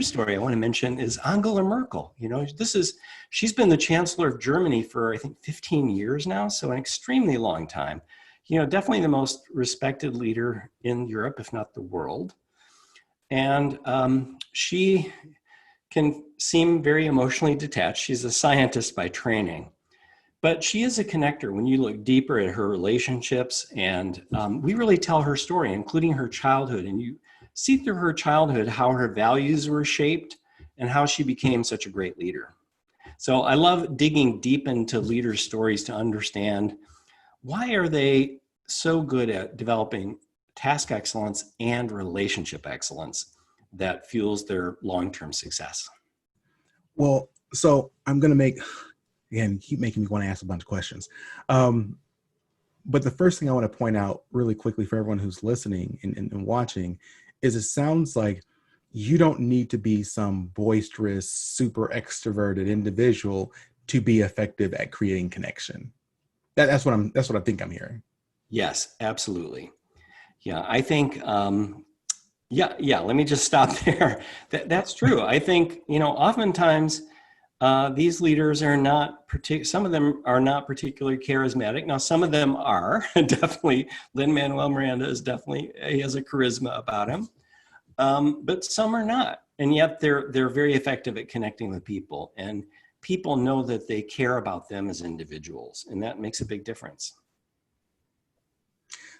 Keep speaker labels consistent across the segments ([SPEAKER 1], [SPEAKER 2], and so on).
[SPEAKER 1] story I want to mention is Angela Merkel. She's been the Chancellor of Germany for, I think, 15 years now, so an extremely long time. Definitely the most respected leader in Europe, if not the world. And she can seem very emotionally detached. She's a scientist by training, but she is a connector when you look deeper at her relationships. And we really tell her story, including her childhood. And you see through her childhood how her values were shaped and how she became such a great leader. So I love digging deep into leaders' stories to understand why are they so good at developing task excellence and relationship excellence that fuels their long-term success.
[SPEAKER 2] Well, so I'm going to keep making me want to ask a bunch of questions. But the first thing I want to point out really quickly for everyone who's listening and watching is it sounds like you don't need to be some boisterous, super extroverted individual to be effective at creating connection. That's what I think I'm hearing.
[SPEAKER 1] Yes, absolutely. Yeah, I think, let me just stop there. That's true. I think, oftentimes these leaders are not some of them are not particularly charismatic. Now, some of them are definitely. Lin-Manuel Miranda he has a charisma about him, but some are not. And yet they're very effective at connecting with people, and people know that they care about them as individuals, and that makes a big difference.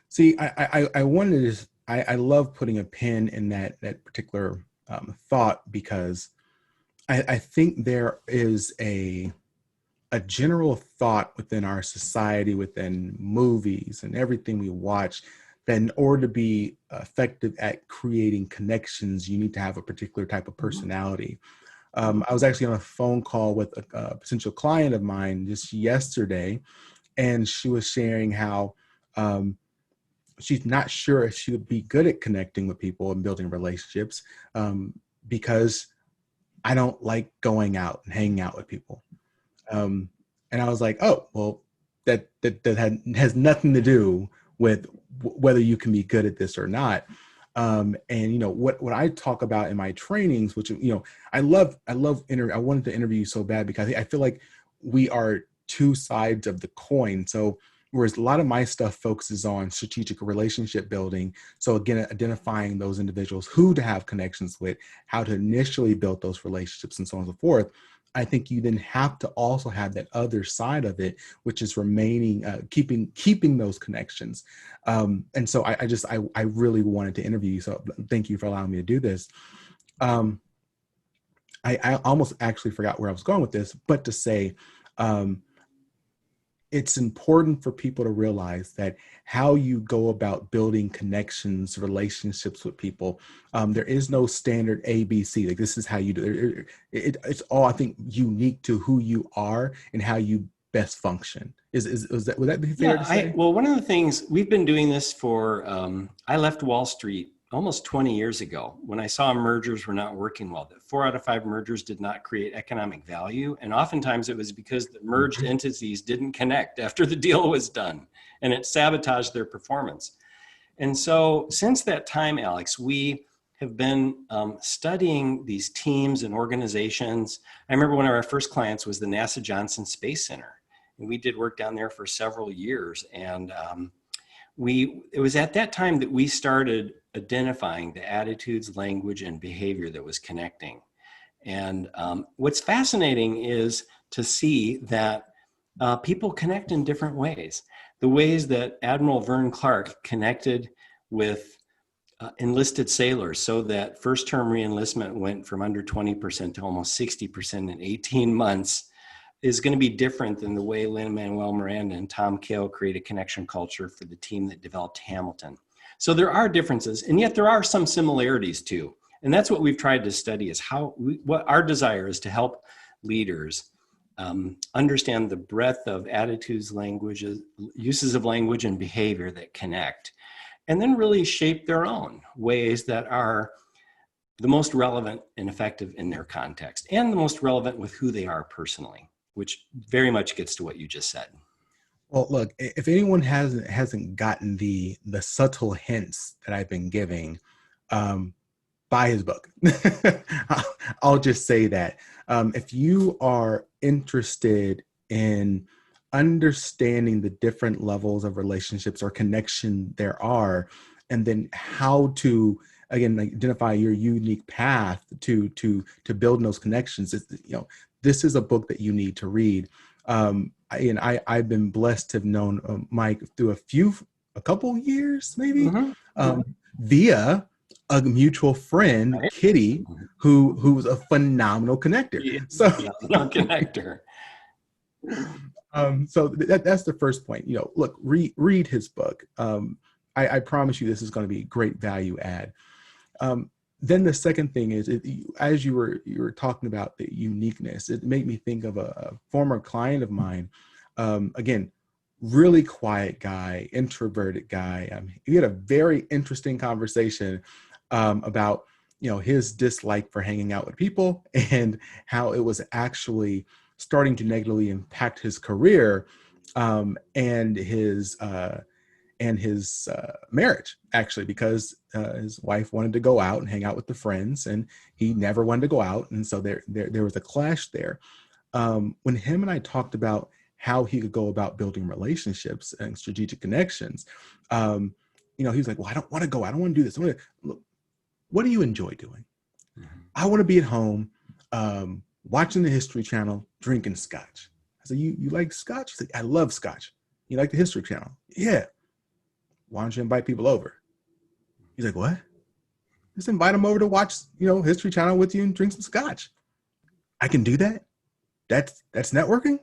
[SPEAKER 2] See, I love putting a pin in that particular thought, because I think there is a general thought within our society, within movies and everything we watch, that in order to be effective at creating connections, you need to have a particular type of personality. I was actually on a phone call with a potential client of mine just yesterday, and she was sharing how she's not sure if she would be good at connecting with people and building relationships because I don't like going out and hanging out with people. And I was like, oh, well, that has nothing to do with whether you can be good at this or not. And what I talk about in my trainings, which I wanted to interview you so bad because I feel like we are two sides of the coin. So whereas a lot of my stuff focuses on strategic relationship building. So again, identifying those individuals who to have connections with, how to initially build those relationships, and so on and so forth. I think you then have to also have that other side of it, which is remaining, keeping those connections. And so I really wanted to interview you. So thank you for allowing me to do this. I almost actually forgot where I was going with this, but to say, it's important for people to realize that how you go about building connections, relationships with people, there is no standard ABC. Like, this is how you do it. It's all, I think, unique to who you are and how you best function. Would that be fair to say?
[SPEAKER 1] Well, one of the things we've been doing this for, I left Wall Street almost 20 years ago when I saw mergers were not working well, that 4 out of 5 mergers did not create economic value. And oftentimes it was because the merged entities didn't connect after the deal was done, and it sabotaged their performance. And so since that time, Alex, we have been studying these teams and organizations. I remember one of our first clients was the NASA Johnson Space Center, and we did work down there for several years. And it was at that time that we started identifying the attitudes, language, and behavior that was connecting. And what's fascinating is to see that people connect in different ways. The ways that Admiral Vern Clark connected with enlisted sailors, so that first-term reenlistment went from under 20% to almost 60% in 18 months, is going to be different than the way Lin-Manuel Miranda and Tom Kail create a connection culture for the team that developed Hamilton. So there are differences, and yet there are some similarities too. And that's what we've tried to study, is what our desire is to help leaders understand the breadth of attitudes, languages, uses of language and behavior that connect, and then really shape their own ways that are the most relevant and effective in their context, and the most relevant with who they are personally, which very much gets to what you just said.
[SPEAKER 2] Well, look, if anyone hasn't gotten the subtle hints that I've been giving, buy his book. I'll just say that. If you are interested in understanding the different levels of relationships or connection there are, and then how to, again, identify your unique path to build those connections, this is a book that you need to read. I've been blessed to have known Mike through a couple years, maybe, via a mutual friend,
[SPEAKER 1] Right?
[SPEAKER 2] Kitty, who was a phenomenal connector.
[SPEAKER 1] Yeah,
[SPEAKER 2] So,
[SPEAKER 1] no connector.
[SPEAKER 2] so that's the first point. Look, read his book. I promise you, this is going to be great value add. Then the second thing is, as you were talking about the uniqueness, it made me think of a former client of mine. Again, really quiet guy, introverted guy. We had a very interesting conversation about his dislike for hanging out with people and how it was actually starting to negatively impact his career and his marriage, actually, because his wife wanted to go out and hang out with the friends, and he never wanted to go out, and so there was a clash there. When him and I talked about how he could go about building relationships and strategic connections, he was like, "Well, I don't want to go. I don't want to do this. Look, what do you enjoy doing?" "I want to be at home, watching the History Channel, drinking scotch." I said, "You like scotch?" He's like, "I love scotch." "You like the History Channel?" "Yeah." "Why don't you invite people over?" He's like, "What?" "Just invite them over to watch, History Channel with you and drink some scotch." "I can do that? That's networking?"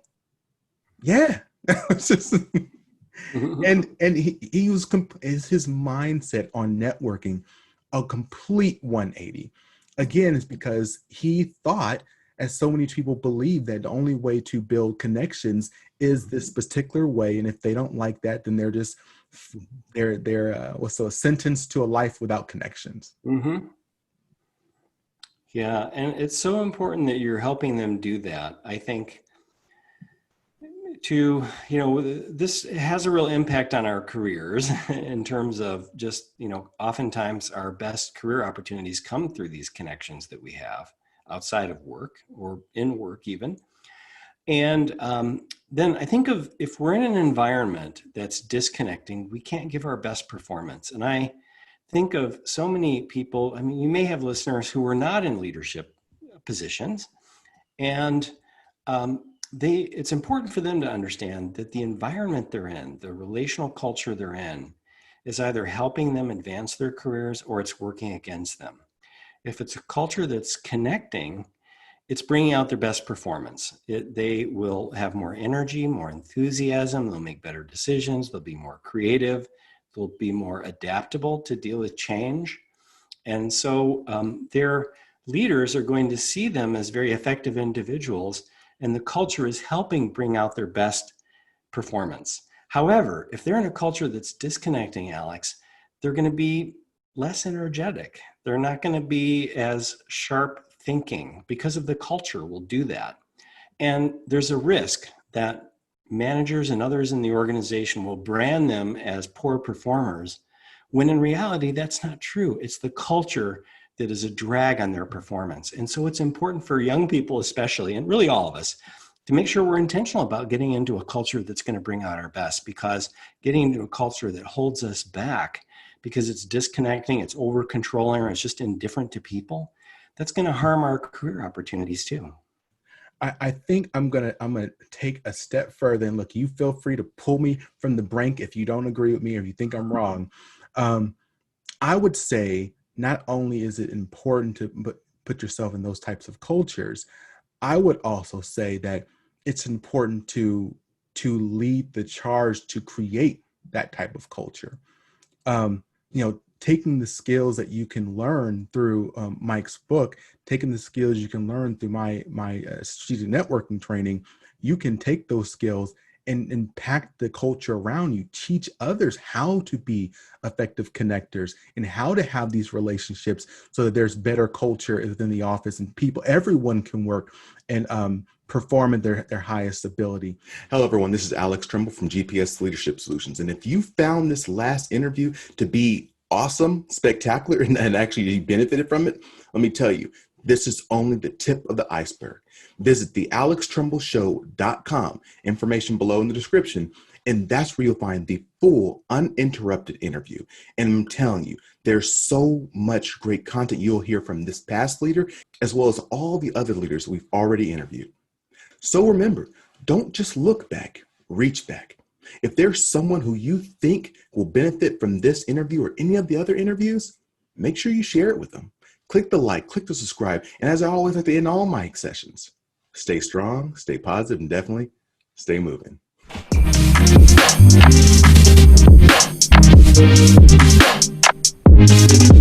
[SPEAKER 2] "Yeah." It's just, and he was his mindset on networking a complete 180. Again, it's because he thought, as so many people believe, that the only way to build connections is this particular way, and if they don't like that, then they're sentenced to a life without connections.
[SPEAKER 1] Yeah, and it's so important that you're helping them do that. I think this has a real impact on our careers in terms of just, oftentimes our best career opportunities come through these connections that we have outside of work or in work even. And then I think of, if we're in an environment that's disconnecting, we can't give our best performance. And I think of so many people, you may have listeners who are not in leadership positions, and it's important for them to understand that the environment they're in, the relational culture they're in, is either helping them advance their careers or it's working against them. If it's a culture that's connecting, it's bringing out their best performance. They will have more energy, more enthusiasm, they'll make better decisions, they'll be more creative, they'll be more adaptable to deal with change. And so their leaders are going to see them as very effective individuals, and the culture is helping bring out their best performance. However, if they're in a culture that's disconnecting, Alex, they're going to be less energetic. They're not going to be as sharp thinking, because of the culture will do that. And there's a risk that managers and others in the organization will brand them as poor performers, when in reality, that's not true. It's the culture that is a drag on their performance. And so it's important for young people especially, and really all of us, to make sure we're intentional about getting into a culture that's going to bring out our best, because getting into a culture that holds us back because it's disconnecting, it's over controlling, or it's just indifferent to people, that's going to harm our career opportunities too.
[SPEAKER 2] I think I'm gonna take a step further, and look, you feel free to pull me from the brink if you don't agree with me or if you think I'm wrong. I would say not only is it important to put yourself in those types of cultures, I would also say that it's important to lead the charge to create that type of culture. Taking the skills that you can learn through Mike's book, taking the skills you can learn through my strategic networking training, you can take those skills and impact the culture around you, teach others how to be effective connectors and how to have these relationships so that there's better culture within the office and everyone can work and perform at their highest ability. Hello, everyone. This is Alex Tremble from GPS Leadership Solutions. And if you found this last interview to be awesome, spectacular, and actually you benefited from it, let me tell you, this is only the tip of the iceberg. Visit the alextrembleshow.com, information below in the description, and that's where you'll find the full uninterrupted interview. And I'm telling you, there's so much great content you'll hear from this past leader, as well as all the other leaders we've already interviewed. So remember, don't just look back, reach back. If there's someone who you think will benefit from this interview or any of the other interviews, make sure you share it with them. Click the like, click the subscribe. And as I always like to end all my sessions, stay strong, stay positive, and definitely stay moving. Thank you.